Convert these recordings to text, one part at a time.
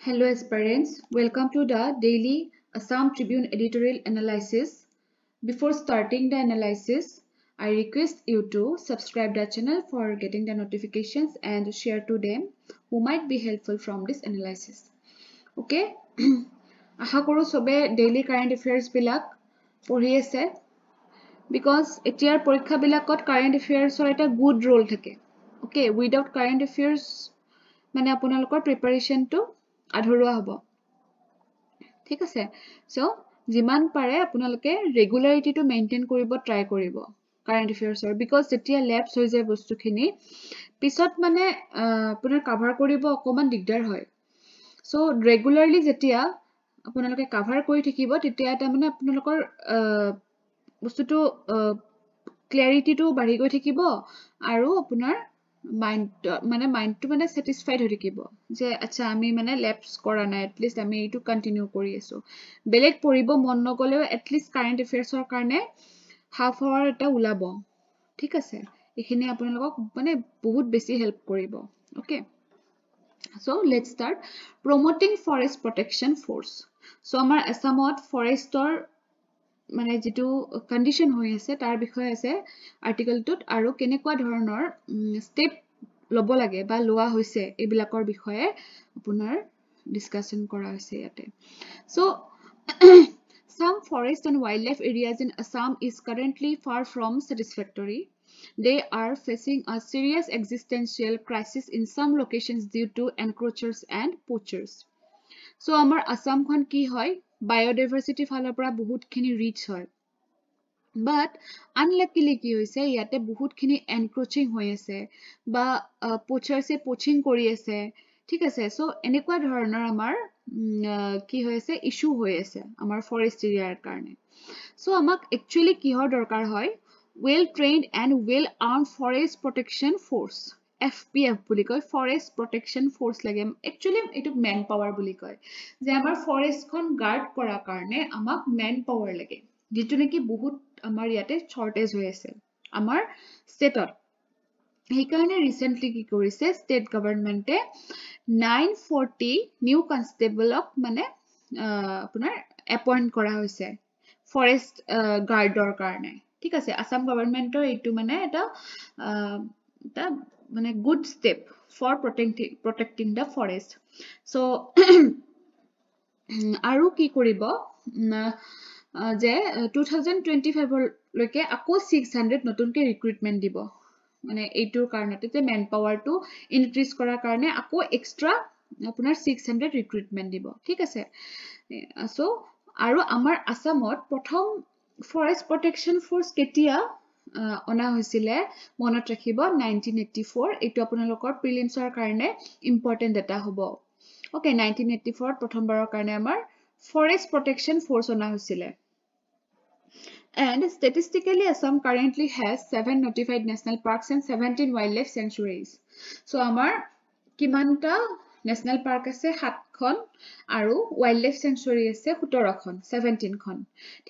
Hello aspirants, welcome to the daily Assam Tribune editorial analysis. Before starting the analysis, I request you to subscribe the channel for getting the notifications and share to them who might be helpful from this analysis. Okay? Aha koro sobe daily current affairs bilak pori ase because etiar porikha bilakot current affairs or eta good role thake. Okay, without current affairs মানে আপোনালোকৰ প্ৰিপাৰেচনটো আধৰুৱা হ'ব ঠিক আছে so যিমান পাৰে আপোনালোকে ৰেগুলাৰিটিটো maintain কৰিব ট্ৰাই কৰিব কাৰেন্ট এফেয়াৰ্সৰ বিকজ যেতিয়া ল্যাপস হৈ যায় বস্তুখিনি পিছত মানে আপোনাৰ কভাৰ কৰিব অকমান দিগদাৰ হয় সো ৰেগুলাৰলি যেতিয়া আপোনালোকে কভাৰ কৰি থাকিব তেতিয়া এটা মানে আপোনালোকৰ বস্তুটো ক্লিয়াৰিটিটো বাঢ়ি গৈ থাকিব আৰু আপোনাৰ mind to মানে satisfied হৈ থাকিব যে আচ্ছা আমি মানে ল্যাপস কৰা নাই at least আমি এইটো কন্টিনিউ কৰি আছো বেলেগ পঢ়িব মন নগলেও at least কাৰেন্ট এফেয়াৰ্সৰ কাৰণে হাফ আৱাৰ এটা উলাব ঠিক আছে এখিনি আপোনালোকক মানে বহুত বেছি হেল্প কৰিব okay so let's start promoting forest protection force so আমাৰ আসামত ফৰেষ্টৰ মানে যেটো কন্ডিশন হৈ আছে তাৰ বিষয় আছে আৰ্টিকেলটোত আৰু কেনেকুৱা ধৰণৰ স্টেপ লব লাগে বা লোৱা হৈছে এবিলাকৰ বিষয়ে আপোনাৰ ডিসকাশন কৰা হৈছে ইয়াতে so some forest and wildlife areas in Assam is currently far from satisfactory they are facing a serious existential crisis in some locations due to encroachers and poachers so আমাৰ আসামখন কি হয় biodiversity ফালৰ পৰা বহুতখিনি rich হয় but unluckily কি হৈছে ইয়াতে বহুতখিনি এনক্ৰোচিং হৈ আছে বা পোচাৰছে পোচিং কৰি আছে ঠিক আছে সো এনেকুৱা ধৰণৰ আমাৰ কি হৈ আছে ইস্যু হৈ আছে আমাৰ ফৰেষ্ট এৰিয়াৰ কাৰণে সো আমাক একচুয়ালি কিহৰ দৰকাৰ হয় well trained and well armed forest protection force FPF বুলি কয় ফৰেষ্ট প্ৰটেকচন ফোৰ্স লাগে একচুয়ালি এটো ম্যান পাৱাৰ বুলি কয় যে আমাৰ ফৰেষ্টখন গাৰ্ড কৰা কাৰণে আমাক ম্যান পাৱাৰ লাগে যেটো নেকি বহুত আমাৰ ইয়াতে শৰ্টেজ হৈ আছে আমাৰ ষ্টেটত এই কাৰণে ৰিসেন্টলি কি কৰিছে ষ্টেট গভৰ্ণমেন্টে 940 নিউ কনস্টেবলক মানে আপোনাৰ এপইন্ট কৰা হৈছে ফৰেষ্ট গাৰ্ডৰ কাৰণে ঠিক আছে আসাম গভৰ্ণমেন্টৰ এইটো মানে এটা মানে good step for protecting the forest so আৰু কি কৰিব যে 2025 লৈকে আকৌ 600 নতুনকে ৰিক্ৰুটমেন্ট দিব মানে এইটোৰ কাৰণতে যে ম্যান পাৱাৰটো ইনক্ৰিজ কৰাৰ কাৰণে আকৌ এক্সট্ৰা আপোনাৰ 600 ৰিক্ৰুটমেন্ট দিব ঠিক আছে সো আৰু আমাৰ আসামত প্ৰথম ফৰেষ্ট প্ৰটেকচন ফোৰ্স কেতিয়া অনা হৈছিলে মনত ৰাখিব 1984 এইটো আপোনালোকৰ প্ৰিলিমছৰ কাৰণে ইম্পৰ্টেন্ট ডাটা হ'ব ওকে 1984 প্ৰথমবাৰৰ কাৰণে আমাৰ forest protection force ona hoisile and statistically Assam currently has 7 notified national parks and 17 wildlife sanctuaries so amar kimanta national park ase 7 khon aru wildlife sanctuary ase 17 khon 17 khon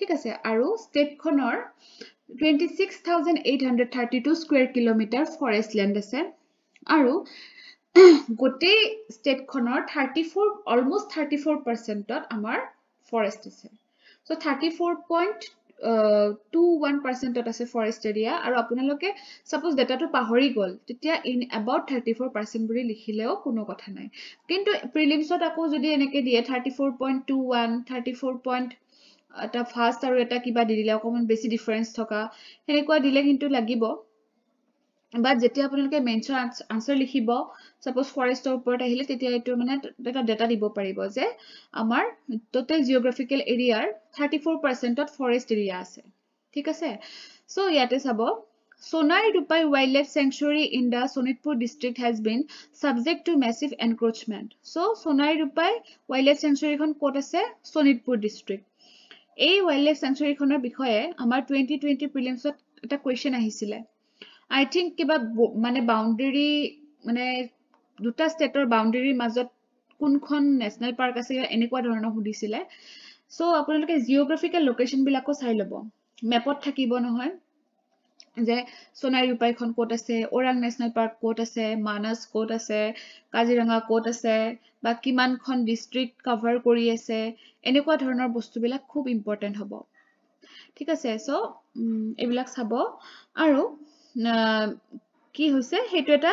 thik ase aru state khonor 26832 square kilometer forest land ase aru গোটে state খনৰ 34 almost 34% ত আমাৰ forest আছে so 34.21% ত আছে forest area আৰু আপোনালোকে suppose ডাটাটো পাহৰি গল তেতিয়া in about 34% বুলি লিখিলেও কোনো কথা নাই কিন্তু প্ৰিলিমছত আকৌ যদি এনেকে দিয়ে 34.21 34. এটা ফাস্ট আৰু এটা কিবা দি দিলে অকমান বেছি ডিফাৰেন্স থকা হেনেকুৱা দিলে কিন্তু লাগিব But যেতিয়া আপোনালোকে মেনচন আনসাৰ লিখিব সাপোজ ফৰেষ্টৰ ওপৰত আহিলে তেতিয়া এটো মানে এটা ডাটা দিব পাৰিব যে আমাৰ টোটাল জিওগ্ৰাফিক্যাল এৰিয়াৰ 34% ত ফৰেষ্ট এৰিয়া আছে ঠিক আছে সো ইয়াতে চাব Sonai Rupai Wildlife Sanctuary in the Sonitpur district has been subject to massive encroachment. So Sonai Rupai Wildlife Sanctuary খন ক'ত আছে Sonitpur district. এই wildlife sanctuary খনৰ বিষয়ে আমাৰ 2020 প্ৰিলিমছত এটা কোৱেশ্চন আহিছিলে I think কিবা মানে বাউন্ডাৰি মানে দুটা ষ্টেটৰ বাউন্ডাৰিৰ মাজত কোনখন নেশনাল পাৰ্ক আছে এনেকুৱা ধৰণৰ সুধিছিলে সো আপোনালোকে জিওগ্ৰাফিক্যাল লোকেশন বিলাকো চাই লব মেপত থাকিব নহয় যে সোনাই ৰূপাইখন ক'ত আছে, ওৰাং নেশ্যনেল পাৰ্ক ক'ত আছে, মানস ক'ত আছে, কাজিৰঙা ক'ত আছে, বা কিমানখন ডিষ্ট্ৰিক্ট কভাৰ কৰি আছে, এনেকুৱা ধৰণৰ বস্তুবিলাক খুব ইম্পৰ্টেণ্ট হ'ব। ঠিক আছে, চ' এইবিলাক চাব। আৰু কি হৈছে, সেইটো এটা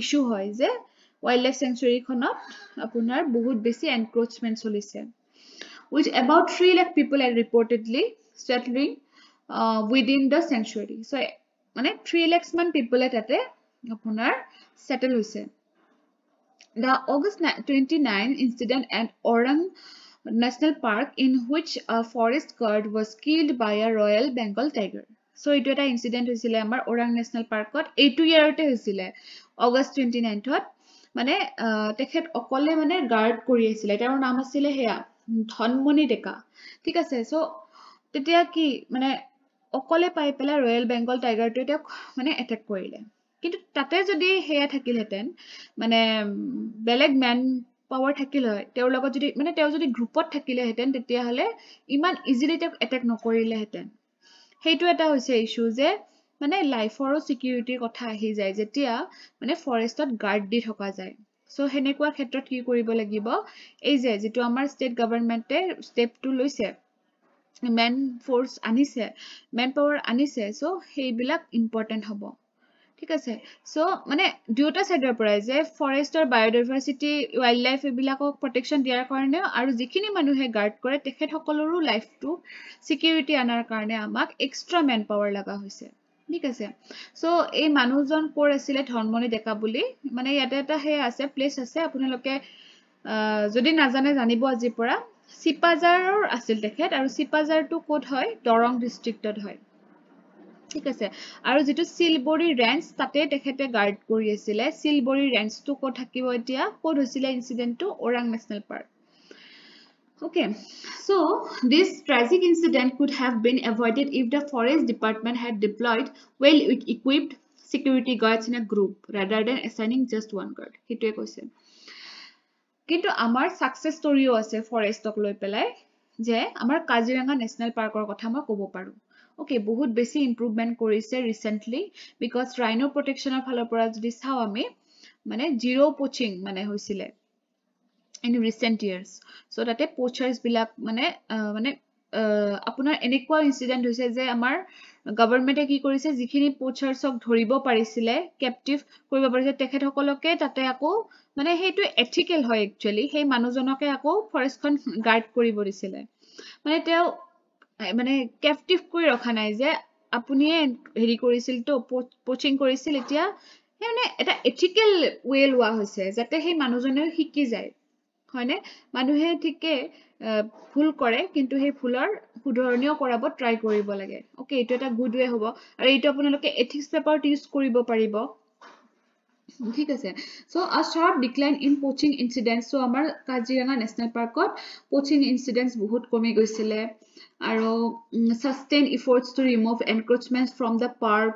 ইছ্যু হয় যে ৱাইল্ড লাইফ চেংচুৰীখনত আপোনাৰ বহুত বেছি এনক্ৰোচমেণ্ট চলিছে, with about 3 lakh people are reportedly settling within the sanctuary. So, মানে 3 lakhs man people tate apunar settle hoise. The August 29 incident at Orang National Park, in which a forest guard was killed by a Royal Bengal tiger. So, it was an incident hoisile amar Orang National Park ot 8 year ote hoisile August 29th ot মানে তেখেত অকলে মানে guard কৰি আছিল, তেওঁৰ নাম আছিল হেয়া ধনমণি ডেকা। ঠিক আছে, চ' তেতিয়া কি মানে অকলে পাই পেলাই ৰয়েল বেংগল টাইগাৰটোৱে তেওঁক মানে এটেক কৰিলে। কিন্তু তাতে যদি হেয়া থাকিলহেঁতেন মানে বেলেগ মেন পাৱাৰ থাকিল হয়, তেওঁৰ লগত যদি মানে তেওঁ যদি গ্ৰুপত থাকিলেহেঁতেন, তেতিয়াহ'লে ইমান ইজিলি তেওঁক এটেক নকৰিলেহেঁতেন। সেইটো এটা হৈছে ইছ্যু যে মানে লাইফৰো চিকিউৰিটিৰ কথা আহি যায় যেতিয়া মানে ফৰেষ্টত গাৰ্ড দি থকা যায়। চ' সেনেকুৱা ক্ষেত্ৰত কি কৰিব লাগিব, এই যে যিটো আমাৰ ষ্টেট গভৰ্ণমেণ্টে ষ্টেপটো লৈছে, মেন ফ'ৰ্চ আনিছে, মেন পাৱাৰ আনিছে, চ' সেইবিলাক ইম্পৰ্টেণ্ট হ'ব। ঠিক আছে, চ' মানে দুয়োটা চাইডৰ পৰাই যে ফৰেষ্টৰ বায়'ডাইভাৰ্চিটি, ৱাইল্ড লাইফ এইবিলাকক প্ৰটেকশ্যন দিয়াৰ কাৰণেও আৰু যিখিনি মানুহে গাৰ্ড কৰে তেখেতসকলৰো লাইফটো চিকিউৰিটি আনাৰ কাৰণে আমাক এক্সট্ৰা মেন পাৱাৰ লগা হৈছে। ঠিক আছে, চ' এই মানুহজন ক'ৰ আছিলে, ধনমণি ডেকা বুলি, মানে ইয়াতে এটা সেই আছে প্লেচ আছে, আপোনালোকে যদি নাজানে জানিব আজিৰ পৰা। চিপাঝাৰৰ আছিল তেখেত, আৰু চিপাঝাৰটো ক'ত হয়, দৰং ডিষ্ট্ৰিক্টত হয়। ঠিক আছে, আৰু যিটো শিলবৰী ৰেঞ্জ তাতে তেখেতে গাৰ্ড কৰি আছিলে। শিলবৰী ৰেঞ্জটো ক'ত থাকিব এতিয়া, ক'ত হৈছিলে ইনচিডেণ্টটো, Orang national park. Okay, so this tragic incident could have been avoided if the forest department had deployed well-equipped security guards in a group rather than assigning just one guard. Hitue koise. Kintu amar success story o ase forest ok loi pelai je amar Kaziranga National Park or kotha moi kobo paru. Okay, বহুত বেছি improvement কৰিছে recently, because rhino প্ৰটেকশ্যনৰ ফালৰ পৰা যদি চাও আমি মানে zero poaching মানে হৈছিলে in recent years. So tate poachers bilak মানে আপোনাৰ এনেকুৱা ইনসিডেন্ট হৈছে যে আমাৰ গভৰ্ণমেণ্টে কি কৰিছে, যিখিনি পোচাৰ্ছক ধৰিব পাৰিছিলে, কেপটিভ কৰিব পাৰিছে, তেখেতসকলকে তাতে আকৌ মানে সেইটো এথিকেল হয় একচুৱেলি, সেই মানুহজনকে আকৌ ফৰেষ্টখন গাৰ্ড কৰিব দিছিলে। মানে তেওঁ মানে কেপটিভ কৰি ৰখা নাই যে আপুনিয়ে হেৰি কৰিছিল তো পোচিং কৰিছিল, এতিয়া মানে এটা এথিকেল ৱে লোৱা হৈছে যাতে সেই মানুহজনেও শিকি যায়, হয়নে? মানুহে ঠিকে ভুল কৰে, কিন্তু সেই ভুলৰ শুধৰণিও কৰাব ট্ৰাই কৰিব লাগে। ওকে, এইটো এটা গুড ৱে হ'ব, আৰু এইটো আপোনালোকে এথিক্স পেপাৰত ইউজ কৰিব পাৰিব। ঠিক আছে, so' a sharp decline in poaching incidents. So' আমাৰ কাজিৰঙা নেশ্যনেল পাৰ্কত পোচিং ইনচিডেণ্টছ বহুত কমি গৈছিলে, আৰু sustain efforts to remove encroachments from the park.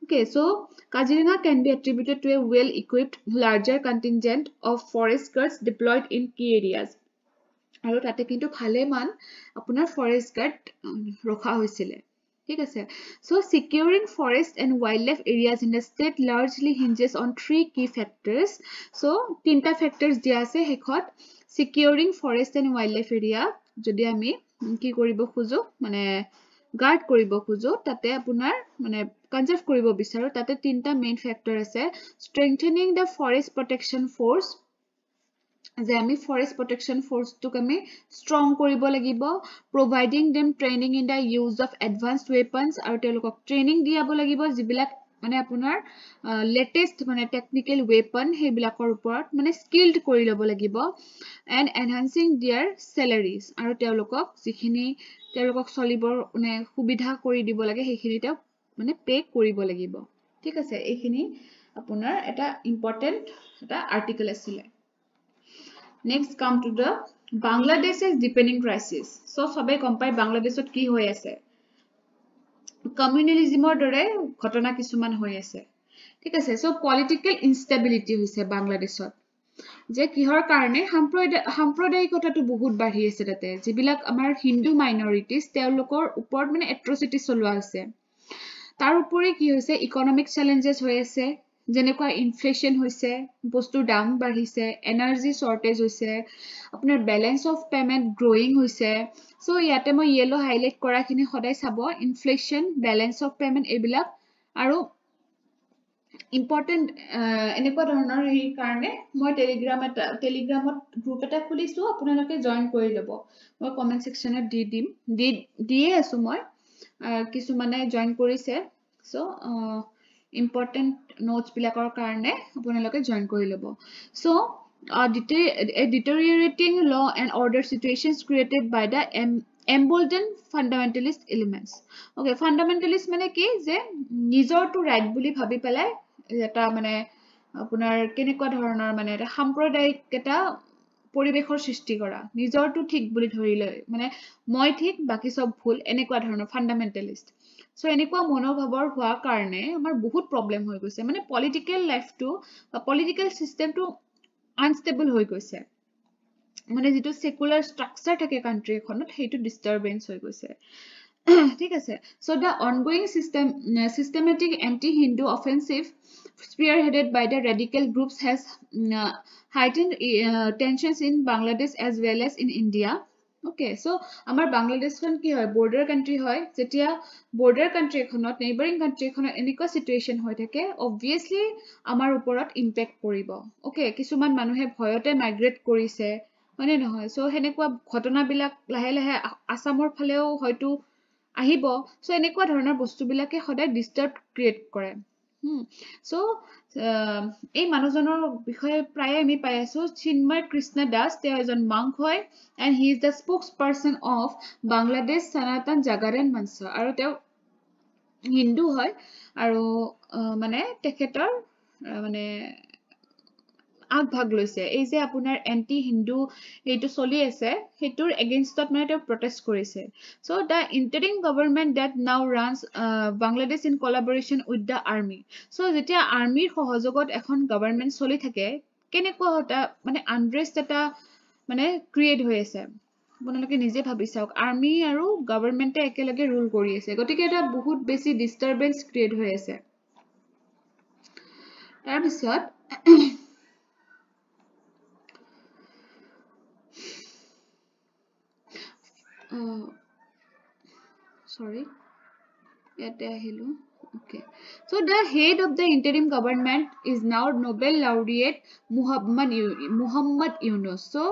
Okay, so Kaziranga can be attributed to a well-equipped larger contingent of forest guards deployed in key areas. আৰু তাতে কিন্তু ভালে মান আপোনাৰ ফৰেষ্ট গাৰ্ড ৰখা হৈছিলে। ঠিক আছে, so securing forest and wildlife areas in the state largely hinges on 3 key factors. So তিনটা ফ্যাক্টৰস দিয়া আছে হেখত। securing forest and wildlife area যদি আমি কি কৰিব খুজো মানে গাৰ্ড কৰিব খুজো, তাতে আপোনাৰ মানে কনজাৰ্ভ কৰিব বিচাৰো, তাতে তিনটা মেইন ফ্যাক্টৰ আছে। strengthening the forest protection force, যে আমি ফৰেষ্ট প্ৰটেকশ্যন ফ'ৰ্চটোক আমি ষ্ট্ৰং কৰিব লাগিব, providing them training in the use of advanced weapons, আৰু তেওঁলোকক ট্ৰেইনিং দিয়াব লাগিব যিবিলাক মানে আপোনাৰ লেটেষ্ট মানে টেকনিকেল ৱেপন সেইবিলাকৰ ওপৰত মানে স্কিল্ড কৰি ল'ব লাগিব, এণ্ড এনহান্সিং দিয়াৰ চেলাৰিজ, আৰু তেওঁলোকক যিখিনি তেওঁলোকক চলিবৰ মানে সুবিধা কৰি দিব লাগে সেইখিনি তেওঁক মানে পে কৰিব লাগিব। ঠিক আছে, এইখিনি আপোনাৰ এটা ইম্পৰ্টেণ্ট এটা আৰ্টিকল আছিলে। Next come to the Bangladesh's deepening crisis. So সবে গম পাই বাংলাদেশত কি হৈ আছে, কমিউনিলিজমৰ দৰে ঘটনা কিছুমান হৈ আছে। ঠিক আছে, so political instability হৈছে বাংলাদেশত, যে কিহৰ কাৰণে সাম্প্ৰদায়িকতাটো বহুত বাঢ়ি আছে তাতে, যিবিলাক আমাৰ হিন্দু মাইনৰিটিজ তেওঁলোকৰ ওপৰত মানে এট্ৰচিটি চলোৱা হৈছে। তাৰ উপৰি কি হৈছে ইকনমিক চ্যালেঞ্জেস হৈ আছে যেনেকুৱা ইনফ্লেশন হৈছে বস্তুৰ দাম বাঢ়িছে এনাৰ্জি শৰ্টেজ হৈছে আপোনাৰ ব্যালেন্স অফ পেমেন্ট গ্ৰোইং হৈছে সো ইয়াতে মই ইয়েলো হাইলাইট কৰাখিনি সদায় চাব ইনফ্লেশন ব্যালেন্স অফ পেমেন্ট এইবিলাক আৰু ইম্পৰ্টেন্ট এনেকুৱা ধৰণৰ এই কাৰণে মই টেলিগ্ৰামত গ্ৰুপ এটা খুলিছো আপোনালোকে জয়েন কৰি ল'ব মই কমেন্ট সেকশনত দিয়ে আছো মই কিছুমানে জয়েন কৰিছে সো ইম্পৰ্টেন্ট নোটস বিলাকৰ কাৰণে আপোনালোকে জয়েন কৰি ল'ব so deteriorating law and order situations created by the emboldened fundamentalist elements okay fundamentalist মানে কি যে নিজৰটো ৰাইট বুলি ভাবি পেলাই এটা মানে আপোনাৰ কেনেকুৱা ধৰণৰ মানে এটা সাম্প্ৰদায়িক এটা পৰিবেশৰ সৃষ্টি কৰা নিজৰটো ঠিক বুলি ধৰি লয় মানে মই ঠিক বাকি সব ভুল এনেকুৱা ধৰণৰ ফান্ডামেন্টালিষ্ট সো এনেকুৱা মনোভাৱৰ হোৱাৰ কাৰণে আমাৰ বহুত প্ৰবলেম হৈ গৈছে মানে পলিটিক্যাল লাইফটো বা পলিটিক্যাল সিস্টেমটো আনষ্টেবল হৈ গৈছে মানে যেটো সেকুলাৰ স্ট্ৰাকচাৰ থাকে কান্ট্ৰি এখনত হেইটো ডিস্টারবেন্স হৈ গৈছে ঠিক আছে so the ongoing systematic anti-Hindu offensive spearheaded by the radical groups has heightened tensions in Bangladesh as well as in India okay so amar Bangladesh kon ki hoy border country hoy jetia border country ekhonot neighboring country ekhonot eniko situation hoy thake obviously amar uporot impact poribo okay kisuman manuhe bhoyote migrate korise মানে নহয় so হেনেকুৱা ঘটনা বিলাক লাহে লাহে আসামৰ ফালেও হয়তো আহিব সো এনেকুৱা ধৰণৰ বস্তু বিলাকে সদায় ডিস্টাৰ্ব ক্ৰিয়েট কৰে সো এই মানুহজনৰ বিষয়ে প্ৰায় আমি পাই আছো চিন্ময় কৃষ্ণ দাস তেওঁ এজন মাংক হয় and he is the spokesperson of Bangladesh Sanatan Jagaran Manch আৰু তেওঁ হিন্দু হয় আৰু মানে তেখেতৰ মানে আগভাগ লৈছে এই যে আপোনাৰ এন্টি হিন্দু এইটো চলি আছে হেতুৰ এগেইনষ্টত মানে তেওঁ প্ৰটেষ্ট কৰিছে so the interim government that now runs Bangladesh in collaboration with the army so যেতিয়া আৰ্মিৰ সহযোগত এখন গভৰ্নমেন্ট চলি থাকে কেনেকুৱা হতা মানে আনৰেষ্ট এটা মানে ক্ৰিয়েট হৈ আছে আপোনালোকে নিজে ভাবি চাওক আৰ্মি আৰু গভৰ্নমেন্টে একেলগে ৰুল কৰি আছে গতিকে এটা বহুত বেছি ডিস্টাৰবেন্স ক্ৰিয়েট হৈ আছে তাৰ পিছত sorry okay so the head of the interim government is now Nobel laureate Muhammad Yunus so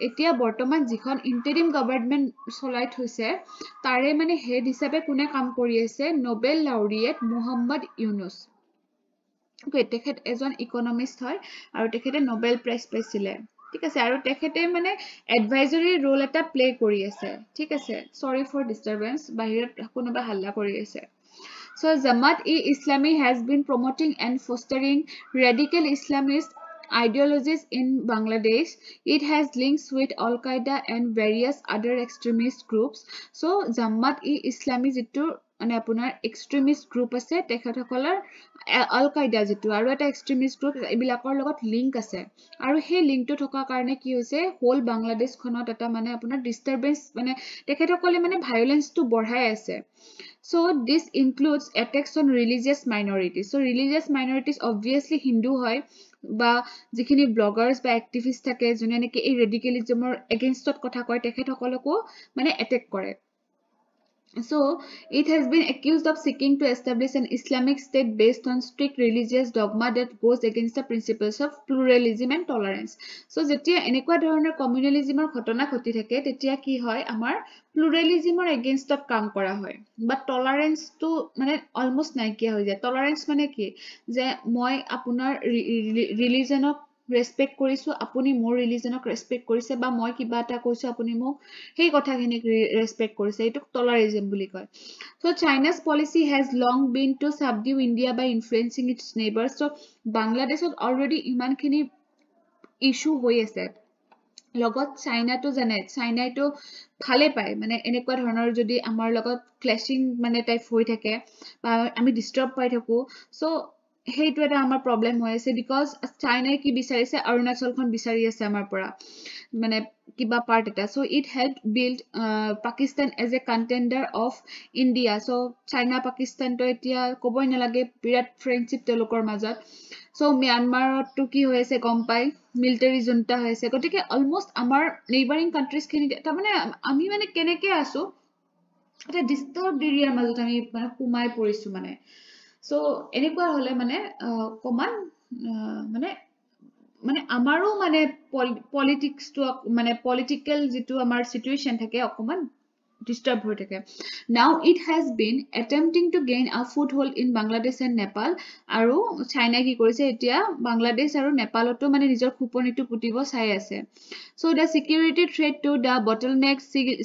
etia bortoman jikhon interim government solai hoise tare mane head hisabe kune kam kori ase Nobel laureate Muhammad Yunus okay tekhet ejon economist hoy aru tekhete Nobel prize paisile ঠিক আছে আৰু তেখেতে মানে advisory roll এটা play কৰি আছে ঠিক আছে সৰি ফৰ ডিস্টাৰবেন্স বাহিৰত কোনোবা হাল্লা কৰি আছে so Jamaat-e-Islami has been promoting and fostering radical Islamist ideologies in Bangladesh it has links with Al-Qaeda and various other extremist groups so Jamaat-e-Islami jitu মানে আপোনাৰ এক্সট্ৰিমিষ্ট গ্ৰুপ আছে তেখেতসকলৰ আল-কায়দা যেটো আৰু এটা এক্সট্ৰিমিষ্ট গ্ৰুপ এবিলাকৰ লগত লিংক আছে আৰু সেই লিংকটো থকা কাৰণে কি হৈছে হোল বাংলাদেশ খনত এটা মানে আপোনাৰ ডিস্টারবেন্স মানে তেখেতসকলে মানে ভায়োলেন্সটো বঢ়াই আছে so this includes attacks on religious minorities so religious minorities obviously Hindu হয় বা যিখিনি ব্লগাৰ্স বা এক্টিভিষ্ট থাকে যোনে নেকি এই ৰেডিকেলিজমৰ এগেইনষ্টত কথা কয় তেখেতসকলকো মানে অ্যাটাক কৰে So, it has been accused of seeking to establish an Islamic state based on strict religious dogma that goes against the principles of pluralism and tolerance. So, jetia enekwa dhoroner communalismor ghotona ghoti thake tetia ki hoy amar pluralismor against of kaam kora hoy but tolerance to mane almost naikia hoy jay tolerance mane ki je moi apunar religion of ৰেসপেক্ট কৰিছো আপুনি মোৰ ৰিলিজনক ৰেসপেক্ট কৰিছে বা মই কিবা এটা কৈছো আপুনি মোক সেই কথাখিনিক ৰেসপেক্ট কৰিছে এটো টলাৰিজম বুলি কয় so China's policy has long been to subdue India by influencing its neighbors so Bangladeshot already imankhini issue হৈ আছে লগত চাইনা তো জানে চাইনাই তো ভালে পায় মানে এনেকুৱা ধৰণৰ যদি আমাৰ লগত ক্ল্যাশিং মানে টাইপ হৈ থাকে বা আমি ডিস্টাৰ্ব পাই থাকো সো সেইটো এটা আমাৰ প্ৰবলেম হৈ আছে বিকজ চাইনাই কি বিচাৰিছে অৰুণাচলখন বিচাৰি আছে আমাৰ পৰা মানে কিবা পাৰ্ট এটা so it help build Pakistan as a contender of India so China পাকিস্তানটো এতিয়া ক'বই নালাগে বিৰাট ফ্ৰেণ্ডশ্বিপ তেওঁলোকৰ মাজত সো ম্যানমাৰতো কি হৈ আছে গম পাই মিলিটাৰী জুণ্টা হৈ আছে গতিকে অলমোষ্ট আমাৰ নেইবাৰিং কাণ্ট্ৰিজখিনি তাৰমানে আমি মানে কেনেকে আছো এটা ডিষ্টাৰ্ব এৰিয়াৰ মাজত আমি মানে সোমাই পৰিছো মানে সো এনেকুৱা হলে মানে কমান মানে মানে আমাৰো মানে পলিটিক্সটো মানে পলিটিক্যাল যেটো আমাৰ সিচুৱেশন থাকে অকমান ডিস্টার্ব হৈ থাকে now it has been attempting to gain a foothold in Bangladesh and Nepal আৰু চাইনা কি কৰিছে এতিয়া বাংলাদেশ আৰু নেপালতো মানে নিজৰ খুপনিটো পুটিব চাই আছে so the security threat to the bottleneck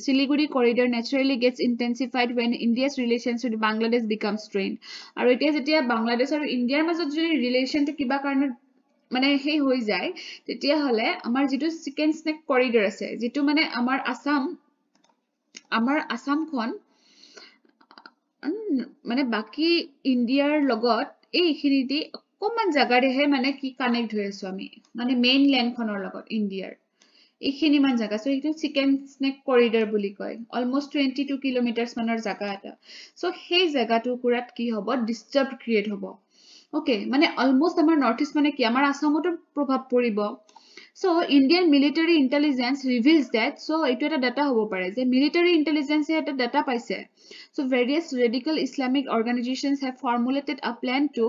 Siliguri corridor naturally gets intensified when India's relations with Bangladesh becomes strained আৰু এতিয়া যেতিয়া বাংলাদেশ আৰু ইণ্ডিয়াৰ মাজত যদি ৰিলেশনটো কিবা কাৰণত মানে হেই হৈ যায় তেতিয়া হলে আমাৰ যেটো চিকেন স্নেক কৰিডৰ আছে যেটো মানে আমাৰ আসামখন মানে বাকি ইণ্ডিয়াৰ লগত এইখিনিতে অকমান জাগাৰেহে মানে কি কানেক্ট হৈ আছো আমি মানে মেইন ল্যান্ডখনৰ লগত ইণ্ডিয়াৰ এইখিনি মান জাগা সো এইটো চিকেন স্নেক কৰিডৰ বুলি কয় অলমোষ্ট 22 কিলোমিটাৰছ মানৰ জাগা এটা সো সেই জাগাটো কুৰাত কি হ'ব ডিস্টাৰ্ব ক্ৰিয়েট হ'ব Okay, মানে almost আমাৰ north east মানে কি আমাৰ আসামতো প্ৰভাৱ পৰিব so Indian military intelligence reveals that so এইটো এটা ডাটা হ'ব পাৰে যে military intelligence এটা ডাটা পাইছে so various radical Islamic organizations have formulated a plan to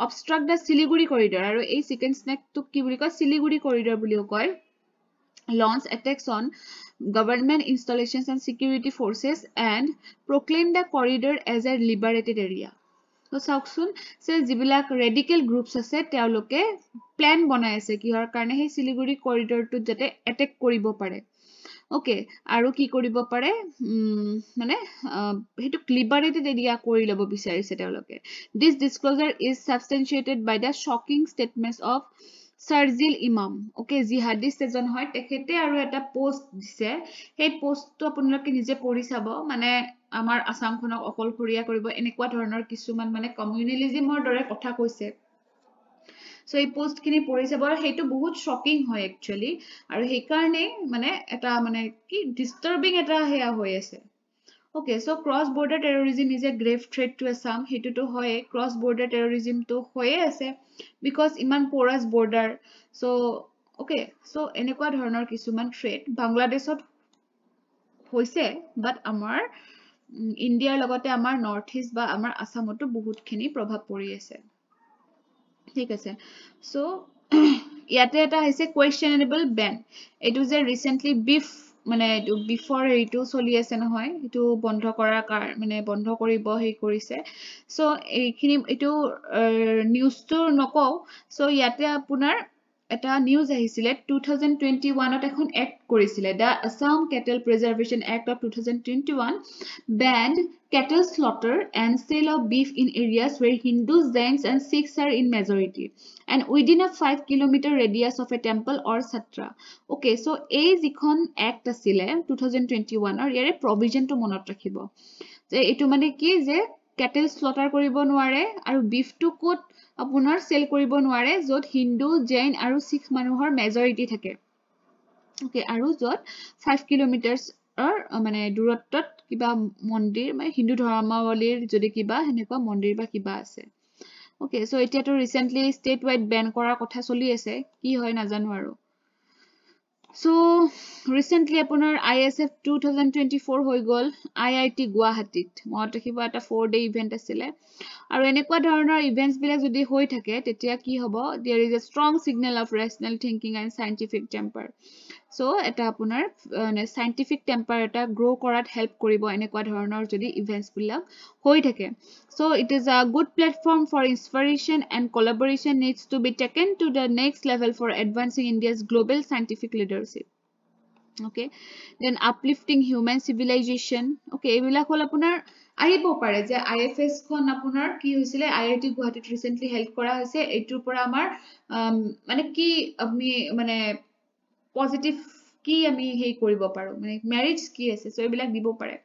obstruct the Siliguri corridor আৰু এই chicken snack to কি বুলি কয় Siliguri corridor বুলিও কয় launch attacks on government installations and security forces and proclaim the corridor as a liberated area তো চাওকচোন সে যিবিলাক ৰেডিকেল গ্ৰুপছ আছে তেওঁলোকে প্ল্যান বনাই আছে কিহৰ কাৰণে সেই সিলিগুৰি কৰিডৰটো যাতে এটেক কৰিব পাৰে ওকে আৰু কি কৰিব পাৰে মানে হেতু লিবাৰেটেড এৰিয়া কৰি লব বিচাৰিছে তেওঁলোকে this disclosure is substantiated by the shocking statements of Sarjil Imam okay jihadist এজন হয় তেখেতে আৰু এটা পোষ্ট দিছে সেই পোষ্টটো আপোনালোকে নিজে পঢ়ি চাব মানে আমাৰ আসামখনক অকলখৰীয়া কৰিব এনেকুৱা ধৰণৰ কিছুমান মানে কমিউনালিজমৰ দৰে কথা কৈছে সো এই পোষ্ট খিনি পঢ়ি চাব আৰু হেতু বহুত শকিং হয় একচুয়ালি আৰু সেই কাৰণে মানে এটা মানে কি ডিস্টার্বিং এটা হেয়া হৈ আছে Okay, so cross-border terrorism is a grave threat to Assam. Hetu to hoye cross-border terrorism to hoye ase because iman porous border. So okay, so enekwa dhoroner kisuman threat Bangladeshot hoise but amar India logote amar north east ba amar Assamoto bahut khini prabhav pori ase. ঠিক আছে so ইয়াতে এটা হৈছে questionable ban it was a recently মানে before এইটো চলি আছে নহয় এটো বন্ধ কৰাৰ মানে বন্ধ কৰিব হেই কৰিছে সো এইখিনি এটো নিউজটো নকও সো ইয়াতে আপোনাৰ এটা নিউজ আহিছিলে 2021 ত এখন এক্ট কৰিছিলে দা Assam Cattle Preservation Act of 2021 banned cattle slaughter and sale of beef in areas where Hindus, Jains and Sikhs are in majority and within a 5 kilometer radius of a temple or satra okay so এই যিখন act আছিলে 2021 ৰ ইয়াৰে provision টো মনত ৰাখিব যে এটো মানে কি যে cattle slaughter কৰিব নোৱাৰে আৰু beef টো কোট আপোনাৰ সেল কৰিব নোৱাৰে যত হিন্দু জৈন আৰু শিখ মানুহৰ মেজৰিটি থাকে ওকে আৰু যত 5 কিলোমিটাৰছ মানে দূৰত্বত কিবা মন্দিৰ মানে হিন্দু ধৰ্মাৱলীৰ যদি কিবা হেনেকুৱা মন্দিৰ বা কিবা আছে ওকে সো এতিয়াটো ৰিসেন্টলি ষ্টেট ওয়াইড বেন কৰাৰ কথা চলি আছে কি হয় নাজানো আৰু So recently আপোনাৰ ISF 2024 হৈ গল IIT গুৱাহাটীত মত ৰাখিব এটা 4-day ইভেন্ট আছিলে আৰু এনেকুৱা ধৰণৰ ইভেন্টস বিলাক যদি হৈ থাকে তেতিয়া কি হ'ব there is a strong signal of rational thinking and scientific temper so এটা আপোনাৰ scientific temper এটা grow কৰাত help কৰিব এনেকুৱা ধৰণৰ যদি ইভেন্টস বিলাক হৈ থাকে so it is a good platform for inspiration and collaboration needs to be taken to the next level for advancing India's global scientific leadership okay then uplifting human civilization okay এইবিলাক হল আপোনাৰ আহিব পাৰে যে IFS খন আপোনাৰ কি হৈছিলে IIT গুৱাহাটীত ৰিসেন্টলি হেল্প কৰা হৈছে এইটোৰ পৰা আমাৰ মানে কি আমি মানে পজিটিভ কি আমি হেই কৰিব পাৰো মানে মেৰিটস কি আছে সো এইবিলাক দিব পাৰে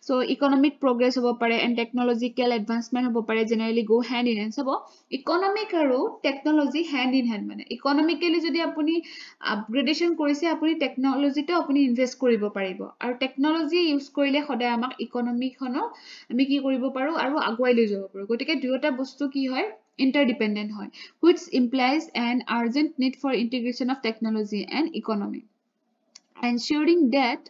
So economic progress hobo pare and technological advancement hobo pare generally go hand in hand. So economic aru technology hand in hand mane economically jodi apuni upgradation korise apuni technology to apuni invest koribo paribo aru technology use korile khoda amak economy khono ami ki koribo paru aru aguai loi jabo paru gotike duota bostu ki hoy interdependent hoy which implies an urgent need for integration of technology and economy, ensuring that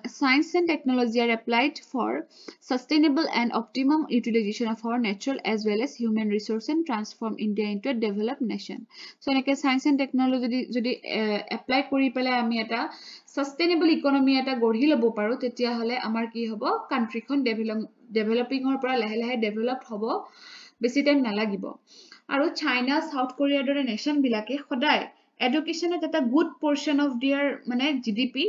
science and technology are applied for sustainable and optimum utilization of our natural as well as human resource and transform India into a developed nation. So, like science and technology jodi apply kori pele ami eta sustainable economy eta gorhi lobo paru tetia hole amar ki hobo country khon developing or pora lahe lahe developed hobo besi time nalagibo aru China South Korea dore nation bilake khodai education at a good portion of their mane GDP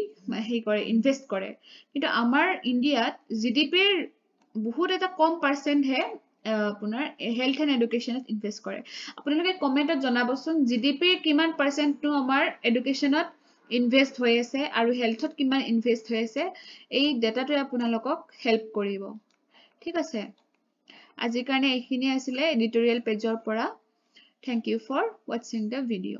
he kore invest kore kintu amar India GDP bahut eta kom percent he apunar health and education invest kore apunaloke comment at janabosun GDP kiman percent to amar education at invest hoy ase aru health at kiman invest hoy ase ei data to apunalokok help koribo thik ase আজি কাৰণে এইখিনি আছিল editorial page or pora. Thank you for watching the video.